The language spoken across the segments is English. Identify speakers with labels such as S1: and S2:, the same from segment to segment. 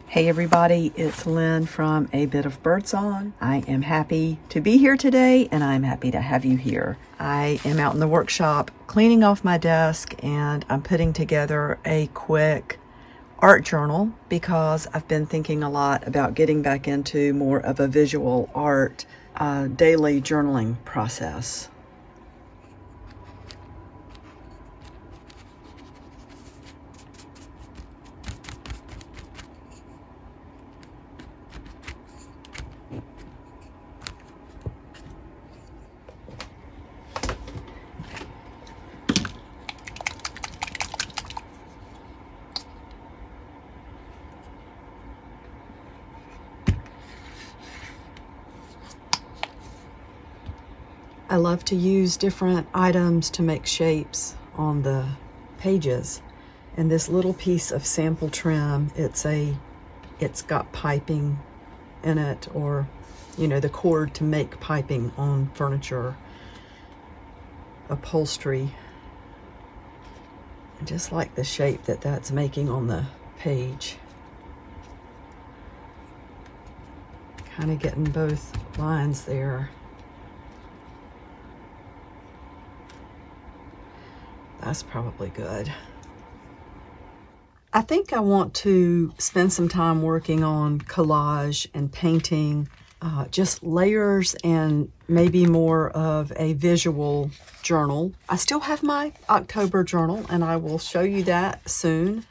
S1: Hey everybody, it's Lynn from A Bit of Birdsong. I am happy to be here today and I'm happy to have you here. I am out in the workshop cleaning off my desk and I'm putting together a quick art journal because I've been thinking a lot about getting back into more of a visual art daily journaling process. I love to use different items to make shapes on the pages. And this little piece of sample trim, it's got piping in it, or the cord to make piping on furniture, upholstery. I just like the shape that that's making on the page. Kind of getting both lines there. That's probably good. I think I want to spend some time working on collage and painting, just layers and maybe more of a visual journal. I still have my October journal and I will show you that soon.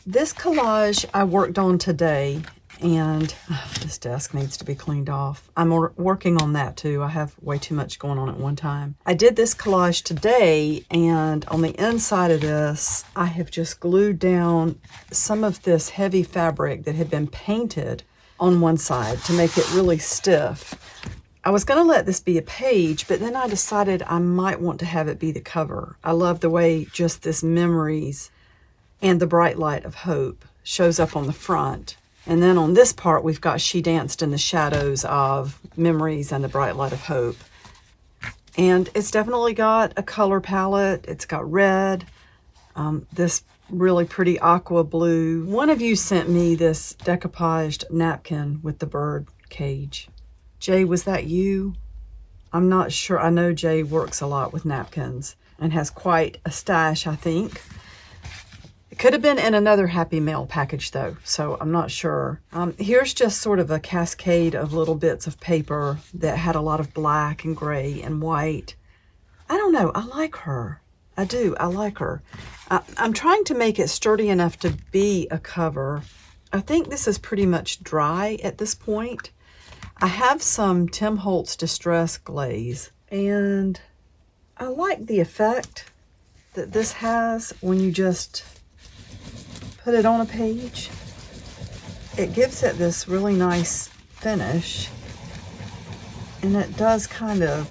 S1: This collage I worked on today, and this desk needs to be cleaned off. I'm working on that too. I have way too much going on at one time. I did this collage today, and on the inside of this, I have just glued down some of this heavy fabric that had been painted on one side to make it really stiff. I was going to let this be a page, but then I decided I might want to have it be the cover. I love the way just this memories and the bright light of hope shows up on the front. And then on this part, we've got She Danced in the Shadows of Memories and the Bright Light of Hope. And it's definitely got a color palette. It's got red, this really pretty aqua blue. One of you sent me this decoupaged napkin with the bird cage. Jay, was that you? I'm not sure. I know Jay works a lot with napkins and has quite a stash, I think. It could have been in another Happy Mail package though, so I'm not sure. Here's just sort of a cascade of little bits of paper that had a lot of black and gray and white. I don't know, I like her. I do, I like her. I'm trying to make it sturdy enough to be a cover. I think this is pretty much dry at this point. I have some Tim Holtz Distress Glaze, and I like the effect that this has when you just put it on a page. It gives it this really nice finish, and it does kind of,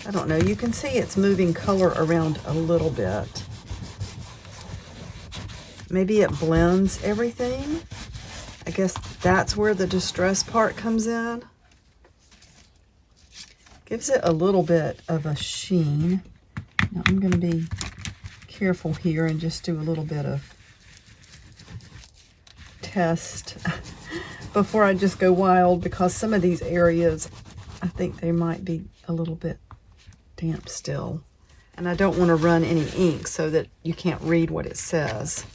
S1: I don't know, you can see it's moving color around a little bit. Maybe it blends everything. I guess that's where the distress part comes in. Gives it a little bit of a sheen. Now I'm going to be careful here and just do a little bit of test before I just go wild, because some of these areas I think they might be a little bit damp still, and I don't want to run any ink so that you can't read what it says.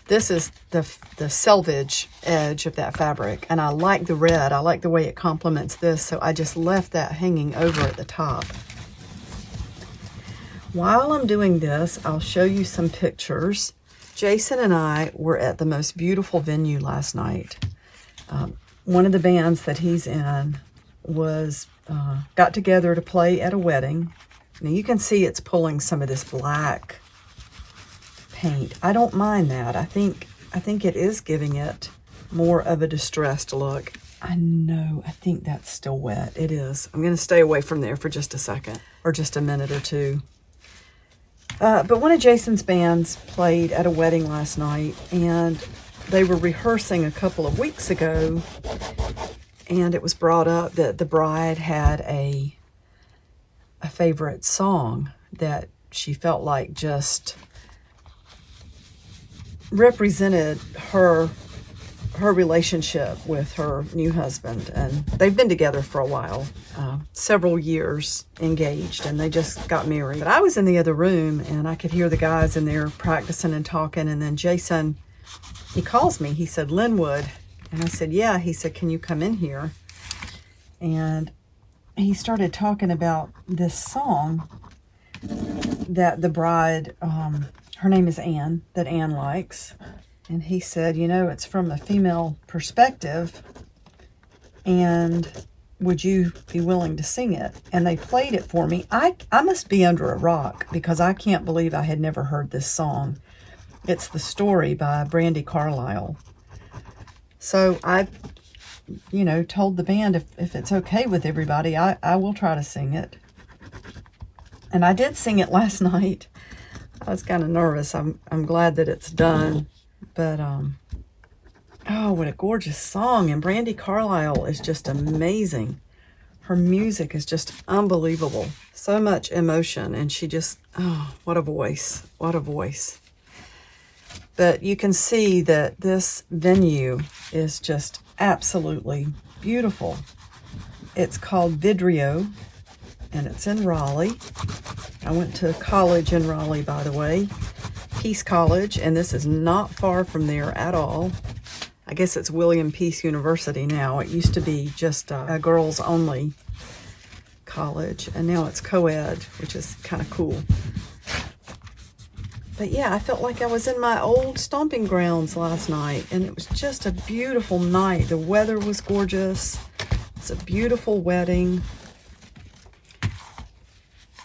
S1: This is the selvage edge of that fabric, and I like the red. I like the way it complements this, so I just left that hanging over at the top. While I'm doing this, I'll show you some pictures. Jason and I were at the most beautiful venue last night. One of the bands that he's in was got together to play at a wedding. Now you can see it's pulling some of this black paint. I don't mind that. I think it is giving it more of a distressed look. I know, I think that's still wet. It is. I'm going to stay away from there for just a second, or just a minute or two. But one of Jason's bands played at a wedding last night, and they were rehearsing a couple of weeks ago, and it was brought up that the bride had a favorite song that she felt like just represented her relationship with her new husband. And they've been together for a while, several years engaged, and they just got married. But I was in the other room and I could hear the guys in there practicing and talking. And then Jason, he calls me. He said, Linwood. And I said, yeah. He said, can you come in here? And he started talking about this song that the bride, her name is Anne, that Anne likes. And he said, you know, it's from a female perspective, and would you be willing to sing it? And they played it for me. I must be under a rock, because I can't believe I had never heard this song. It's The Story by Brandi Carlile. So I, you know, told the band if it's okay with everybody, I will try to sing it. And I did sing it last night. I was kind of nervous. I'm glad that it's done. But, oh, what a gorgeous song. And Brandi Carlile is just amazing. Her music is just unbelievable. So much emotion. And she just, oh, what a voice. What a voice. But you can see that this venue is just absolutely beautiful. It's called Vidrio, and it's in Raleigh. I went to college in Raleigh, by the way, Peace College, and this is not far from there at all. I guess it's William Peace University now. It used to be just a girls-only college, and now it's co-ed, which is kind of cool. But yeah, I felt like I was in my old stomping grounds last night, and it was just a beautiful night. The weather was gorgeous. It's a beautiful wedding.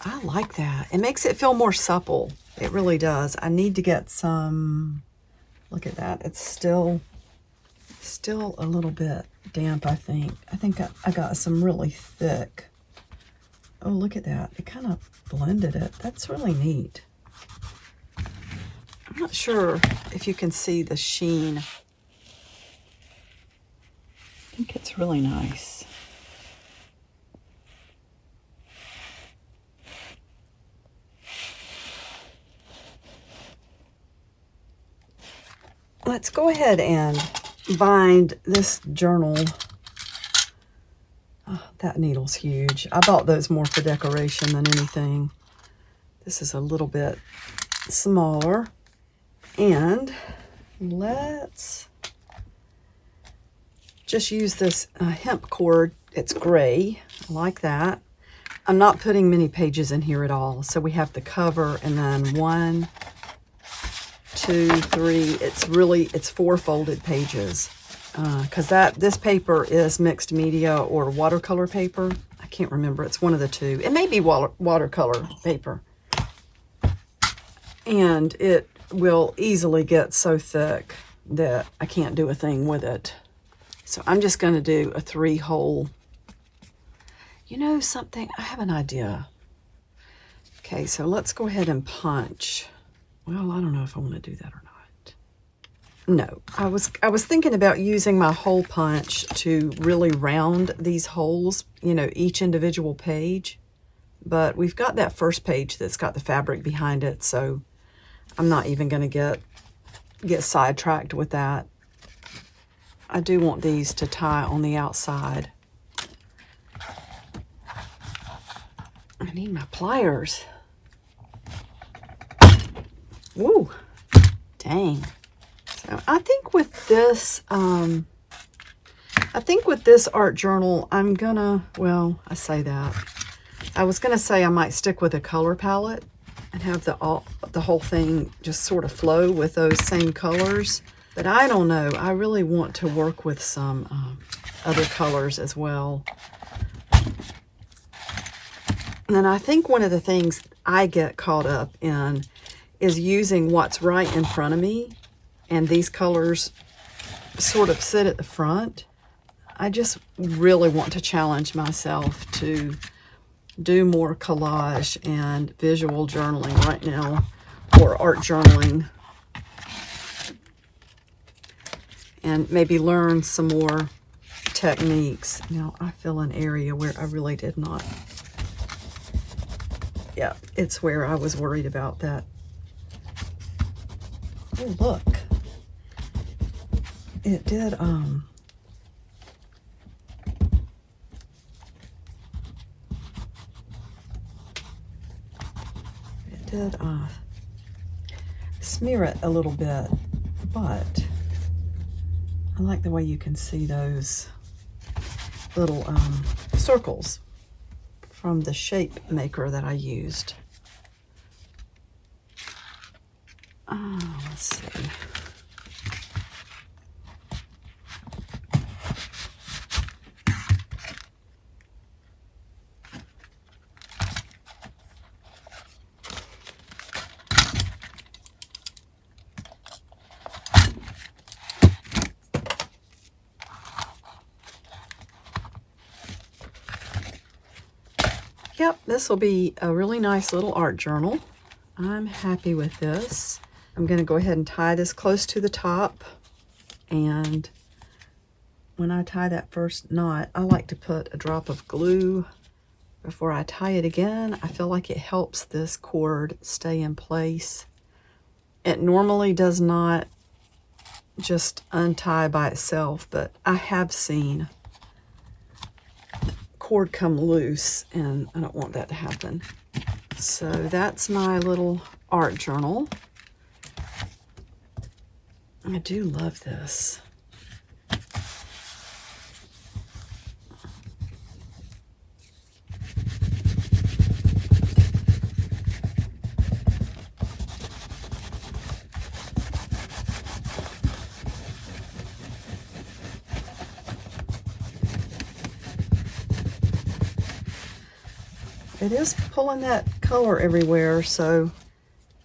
S1: I like that. It makes it feel more supple. It really does. I need to get some, look at that. It's still a little bit damp, I think. I think I got some really thick. Oh, look at that. It kind of blended it. That's really neat. I'm not sure if you can see the sheen. I think it's really nice. Let's go ahead and bind this journal. Oh, that needle's huge. I bought those more for decoration than anything. This is a little bit smaller. And let's just use this hemp cord. It's gray. I like that. I'm not putting many pages in here at all. So we have the cover, and then 1, 2, 3. It's 4 folded pages. Because this paper is mixed media or watercolor paper. I can't remember. It's one of the two. It may be watercolor paper. And it will easily get so thick that I can't do a thing with it. So I'm just going to do a 3-hole. You know something? I have an idea. Okay, so let's go ahead and punch. Well, I don't know if I want to do that or not. No, I was thinking about using my hole punch to really round these holes, you know, each individual page. But we've got that first page that's got the fabric behind it, so I'm not even going to get sidetracked with that. I do want these to tie on the outside. I need my pliers. Woo, dang. So I think with this, art journal, I'm gonna, well, I say that. I was gonna say I might stick with a color palette and have the whole thing just sort of flow with those same colors. But I don't know. I really want to work with some other colors as well. And I think one of the things I get caught up in is using what's right in front of me, and these colors sort of sit at the front. I just really want to challenge myself to do more collage and visual journaling right now, or art journaling, and maybe learn some more techniques. Now I feel an area where I really did not. Yeah, it's where I was worried about that. Oh, look. It did, smear it a little bit, but I like the way you can see those little circles from the shape maker that I used. Let's see. Yep, this will be a really nice little art journal. I'm happy with this. I'm going to go ahead and tie this close to the top. And when I tie that first knot, I like to put a drop of glue before I tie it again. I feel like it helps this cord stay in place. It normally does not just untie by itself, but I have seen cord come loose, and I don't want that to happen. So that's my little art journal. I do love this. It is pulling that color everywhere, so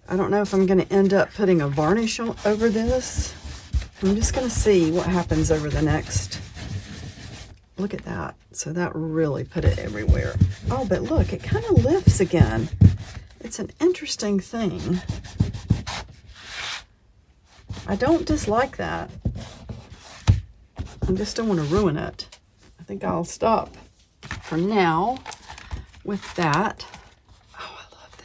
S1: I don't know if I'm going to end up putting a varnish over this. I'm just going to see what happens over the next. Look at that. So that really put it everywhere. Oh, but look, it kind of lifts again. It's an interesting thing. I don't dislike that. I just don't want to ruin it. I think I'll stop for now with that. Oh, I love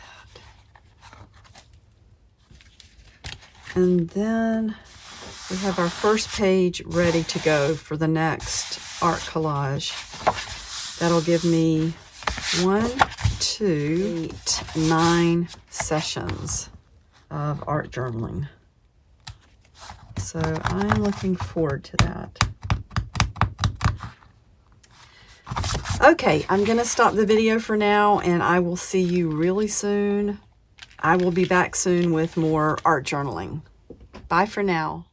S1: that. And then we have our first page ready to go for the next art collage. That'll give me 1, 2, 8, 9 sessions of art journaling. So I'm looking forward to that. Okay, I'm going to stop the video for now, and I will see you really soon. I will be back soon with more art journaling. Bye for now.